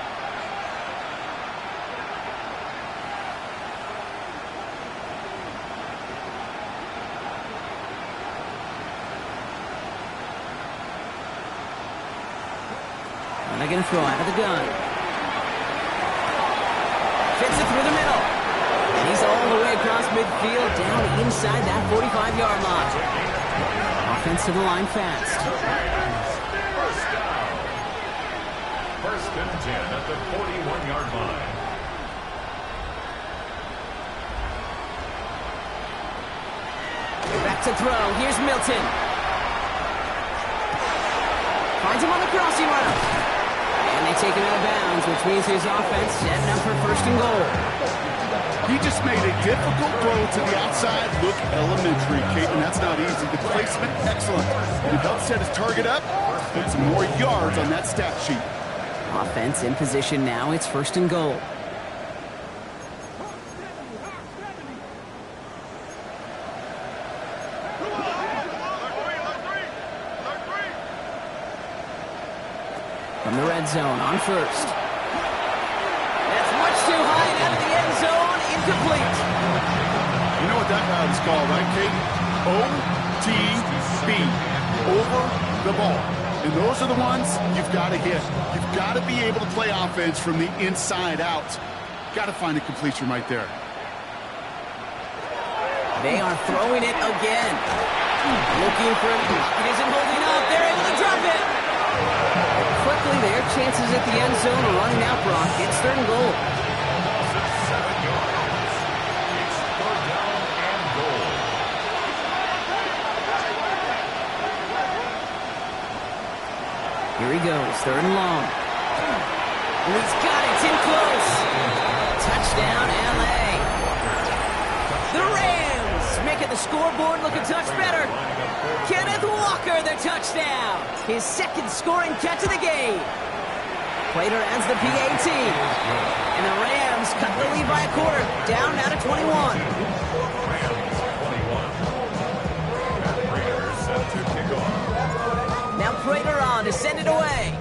And they're going to throw out of the gun. Fits it through the middle. And he's all the way across midfield, down inside that 45-yard line. Offense to the line fast. First down. First and 10 at the 41-yard line. Back to throw. Here's Milton. Finds him on the crossing route. And they take him out of bounds, which means his offense setting up for first and goal. He just made a difficult throw to the outside look elementary, Caitlin. That's not easy. The placement, excellent. And it helps set his target up, put some more yards on that stat sheet. Offense in position now. It's first and goal. From the red zone on first. That's much too high and out of the end zone. Incomplete. You know what that route is called, right, Kate? OTB. Over the ball. And those are the ones you've got to hit. You've got to be able to play offense from the inside out. Got to find a completion right there. They are throwing it again. Looking for it. It isn't holding up. They're able to drop it. Quickly, their chances at the end zone are running out, Brock. It's third and goal. 7 yards. It's third down and goal. Here he goes, third and long. And he's got it. It's in close. Touchdown, L.A. The Rams making the scoreboard look a touch better. Kenneth Walker, the touchdown. His second scoring catch of the game. Prater adds the PAT. And the Rams cut the lead by a quarter. Down now to 21. Rams 21. Matt Prater set to kick off. Now Prater on to send it away.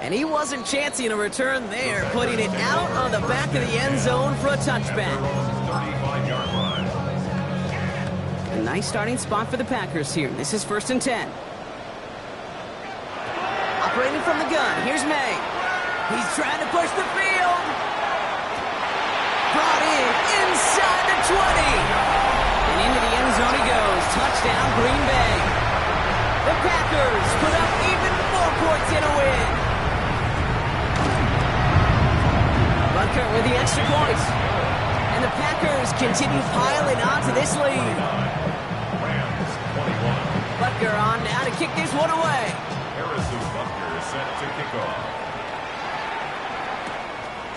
And he wasn't chancing a return there, putting it out on the back of the end zone for a touchback. 35-yard line. A nice starting spot for the Packers here. This is first and 10. Operating from the gun, here's May. He's trying to push the field. Brought in inside the 20. And into the end zone he goes. Touchdown, Green Bay. The Packers put up even more points in a win. Butker with the extra points. And the Packers continue piling on to this lead. Rams 21. Butker on now to kick this one away. Harrison Butker set to kick off.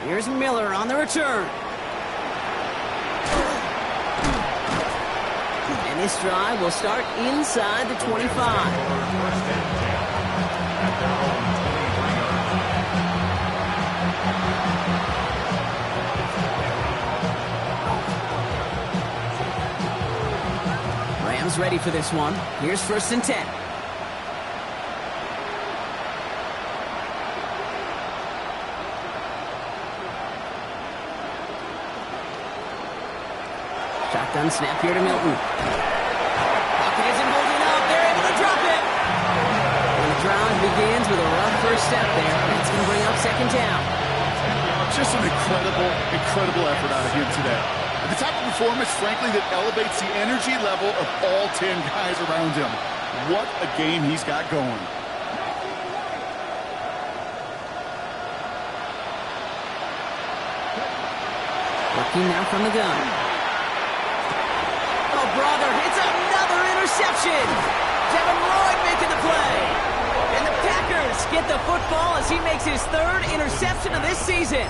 Here's Miller on the return. And this drive will start inside the 25. First and 10 at their own 23-yard line. Rams ready for this one. Here's first and 10. Shotgun snap here to Milton. Pocket isn't holding up. They're able to drop it. And the drive begins with a rough first step there. That's going to bring up second down. Just an incredible effort out of him today. The type of performance, frankly, that elevates the energy level of all 10 guys around him. What a game he's got going. Working now from the gun. Oh, brother, it's another interception. Devin Lloyd making the play. And the Packers get the football as he makes his third interception of this season.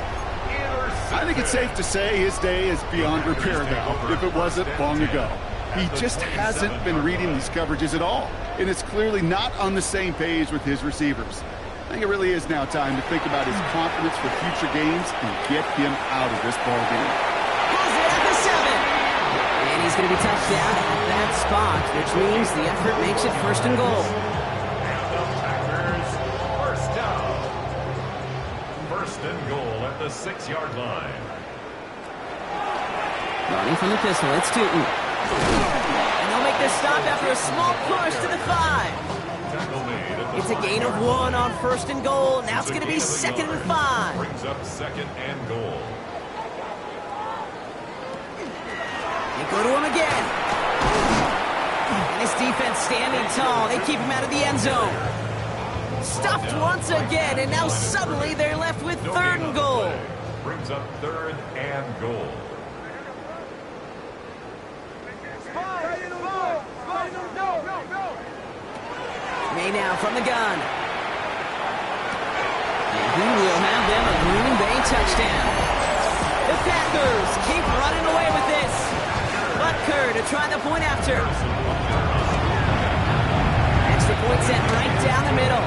I think it's safe to say his day is beyond repair now, if it wasn't long ago. He just hasn't been reading these coverages at all, and it's clearly not on the same page with his receivers. I think it really is now time to think about his confidence for future games and get him out of this ball game. Pulls it at the 7. And he's going to be touched down at that spot, which means the effort makes it first and goal. And the Packers first down. First and goal at the 6-yard line. Running from the pistol, it's Tootin. And they'll make this stop after a small push to the 5. It's a gain of 1 on first and goal. Now it's going to be 2nd and 5. Brings up 2nd and goal. They go to him again. And his defense standing tall. They keep him out of the end zone. Stuffed once again, and now suddenly they're left with 3rd and goal. Brings up 3rd and goal. May now from the gun. And he will have them a Green Bay touchdown. The Packers keep running away with this. Butker to try the point after. Extra point set right down the middle.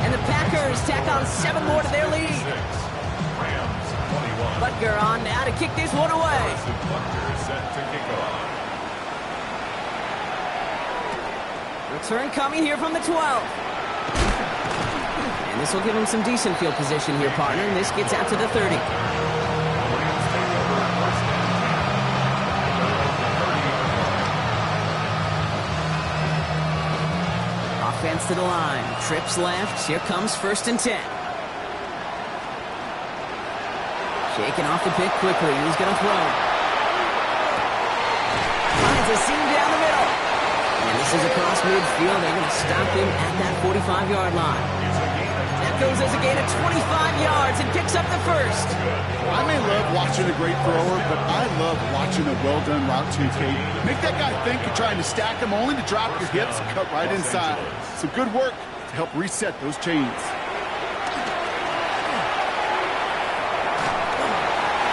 And the Packers tack on 7 more to their lead. Rams 21. Butker on now to kick this one away. Butker set to kick off. Return coming here from the 12. And this will give him some decent field position here, partner. And this gets out to the 30. Offense to the line. Trips left. Here comes 1st and 10. Shaking off the pick quickly. He's going to throw. Finds a seam down the middle. And this is across midfield. They're going to stop him at that 45-yard line. That goes as a gain of 25 yards and picks up the 1st. I may love watching a great thrower, but I love watching a well-done route too, Kate. Make that guy think you're trying to stack him only to drop your hips and cut right inside. Some good work to help reset those chains.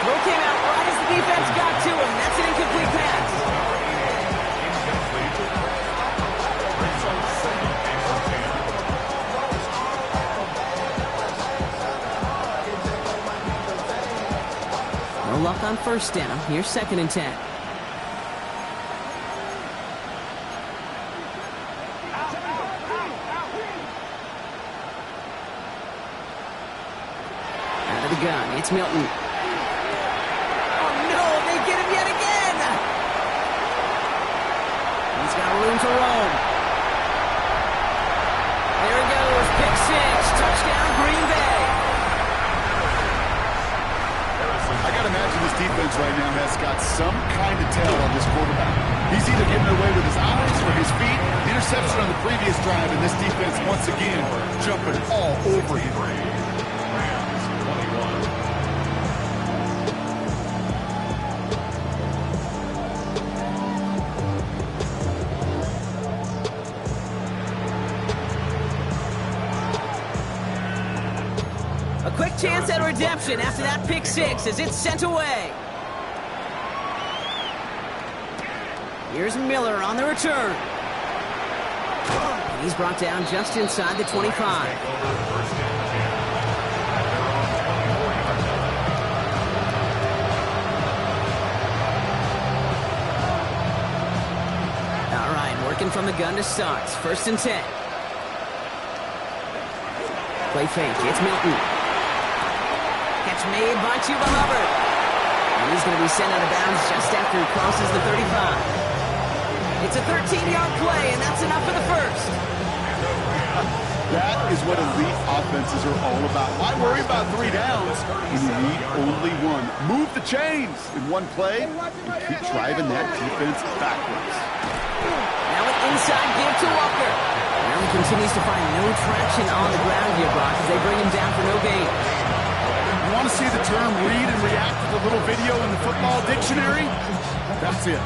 Throw came out right as the defense got to him. That's an incomplete pass. No luck on 1st down. Here's 2nd and 10. Out of the gun. It's Milton. Oh, no. They get him yet again. He's got room to roam. There he goes. Pick 6. Touchdown, Green Bay. I got to imagine this defense right now has got some kind of tell on this quarterback. He's either getting away with his eyes or his feet. The interception on the previous drive, and this defense once again jumping all over him. Rams 21. A quick chance at redemption after that pick 6 as it's sent away. Here's Miller on the return. And he's brought down just inside the 25. All right, working from the gun to start. 1st and 10. Play fake. It's Milton. Catch made by Chuba Hubbard. And he's going to be sent out of bounds just after he crosses the 35. It's a 13-yard play, and that's enough for the 1st. That is what elite offenses are all about. Why worry about 3 downs when you need only 1? Move the chains in one play and keep driving that defense backwards. Now an inside give to Walker. Now he continues to find no traction on the ground here, Brock, as they bring him down for no gain. You want want to see the term read and react to the little video in the football dictionary? That's it.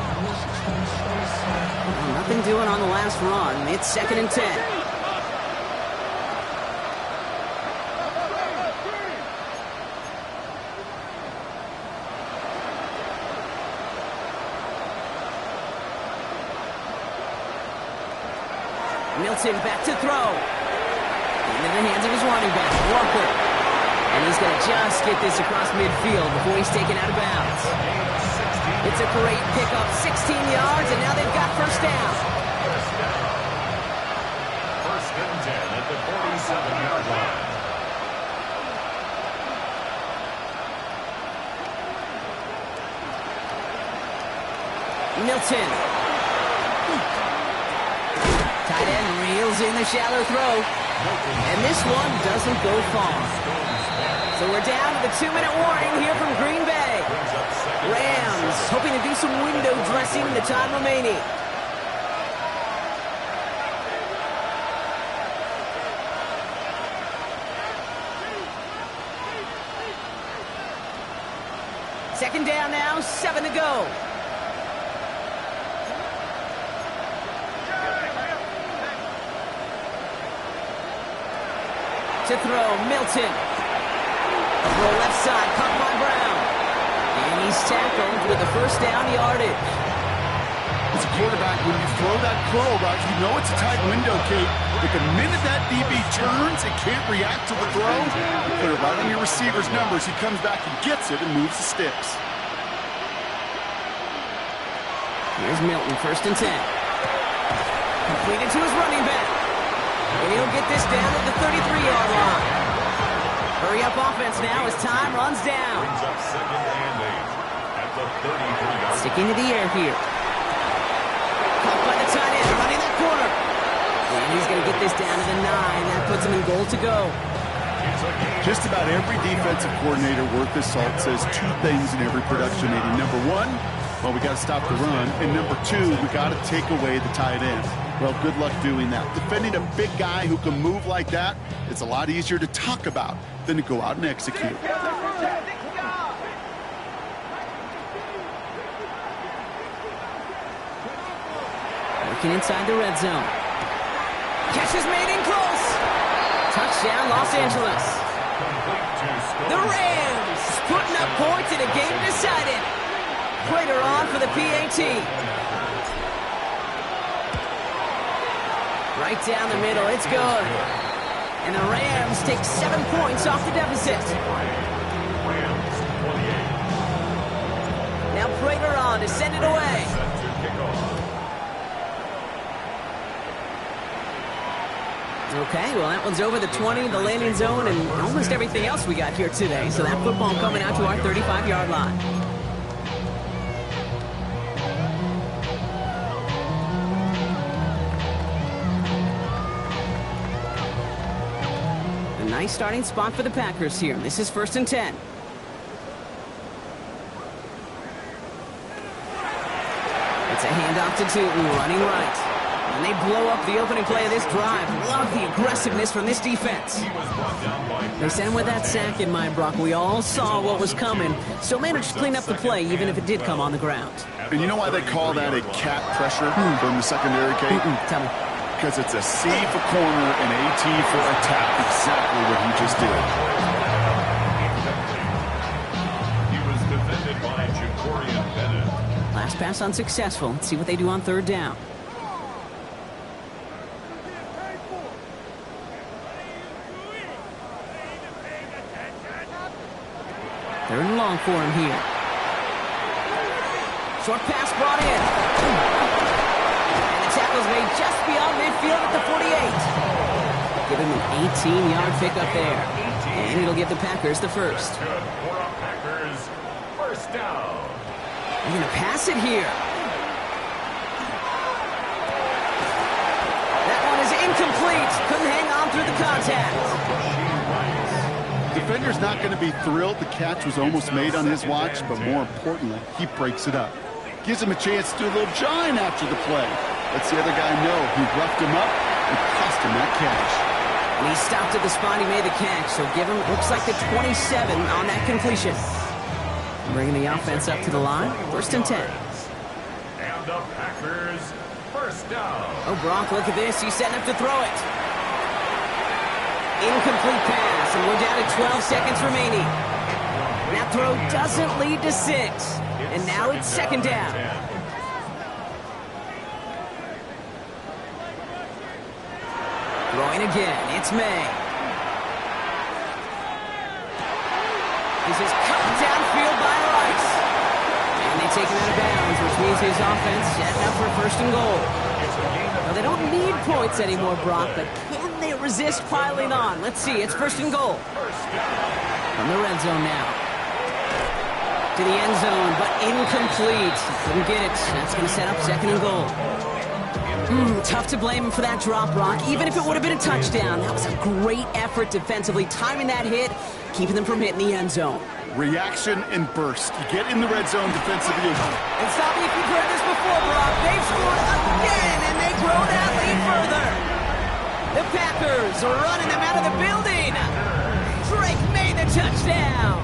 Well, nothing doing on the last run. It's 2nd and 10. Milton back to throw. Into the hands of his running back, Walker. And he's going to just get this across midfield before he's taken out of bounds. It's a great pickup, 16 yards, and now they've got first down. First and 10 at the 47-yard line. Milton. Tight end reels in the shallow throw. And this one doesn't go far. So we're down to the 2-minute warning here from Green Bay. Rams hoping to do some window dressing in the time remaining. Second down now, 7 to go. To throw, Milton. Throw left side, caught by Brown. And he's tackled with the first down yardage. As a quarterback, when you throw that curl route, you know it's a tight window, Kate. But the minute that DB turns and can't react to the throw, you put it right on your receiver's numbers. He comes back and gets it and moves the sticks. Here's Milton, 1st and 10. Completed to his running back. And he'll get this down at the 33-yard line. Hurry up offense now as time runs down. Brings up 2nd and 8 at the 33-yard line. Sticking to the air here. Caught by the tight end, running that corner. And he's going to get this down to the 9. That puts him in goal to go. Just about every defensive coordinator worth his salt says two things in every production meeting. Number one, well, we got to stop the run. And number two, we got to take away the tight end. Well, good luck doing that. Defending a big guy who can move like that, it's a lot easier to talk about than to go out and execute. Working inside the red zone. Catch is made in close. Touchdown, Los Angeles. The Rams putting up points in a game decided. Prater on for the PAT. Right down the middle, it's good. And the Rams take 7 points off the deficit. Now Prater on to send it away. Okay, well that one's over the 20, the landing zone, and almost everything else we got here today. So that football coming out to our 35-yard line. Nice starting spot for the Packers here. This is 1st and 10. It's a handoff to Tootin, running right. And they blow up the opening play of this drive. Love the aggressiveness from this defense. They sent him with that sack in mind, Brock. We all saw what was coming. Still managed to clean up the play, even if it did come on the ground. And you know why they call that a cat pressure from the secondary, Kate? Tell me. Because it's a C for corner and AT for attack. Exactly what he just did. He was defended by Jacorian Bennett. Last pass unsuccessful. Let's see what they do on 3rd down. 3rd and long for him here. Short pass brought in. Tackles made just beyond midfield at the 48. Give him an 18-yard pickup there. And it'll give the Packers the first. Good for our Packers. First down. They're going to pass it here. That one is incomplete. Couldn't hang on through the contact. Defender's not going to be thrilled the catch was almost made on his watch, but more importantly, he breaks it up. Gives him a chance to do a little jawing after the play. Lets the other guy know he roughed him up and cost him that catch. And he stopped at the spot he made the catch, so give him, looks like the 27 on that completion. Bringing the offense up to the line, 1st and 10. And the Packers, first down. Oh, Brock, look at this. He's setting up to throw it. Incomplete pass, and we're down to 12 seconds remaining. That throw doesn't lead to 6. And now it's 2nd down. Throwing again, it's May. This is cut downfield by Rice. And they take him out of bounds, which means his offense setting up for 1st and goal. Well, they don't need points anymore, Brock, but can they resist piling on? Let's see, it's 1st and goal. From the red zone now. To the end zone, but incomplete. Couldn't get it. That's going to set up 2nd and goal. Tough to blame him for that drop, Brock. Even if it would have been a touchdown, that was a great effort defensively, timing that hit, keeping them from hitting the end zone. Reaction and burst. You get in the red zone defensively. And stop me if you've heard this before, Brock. They've scored again, and they grow that lead further. The Packers are running them out of the building. Drake made the touchdown.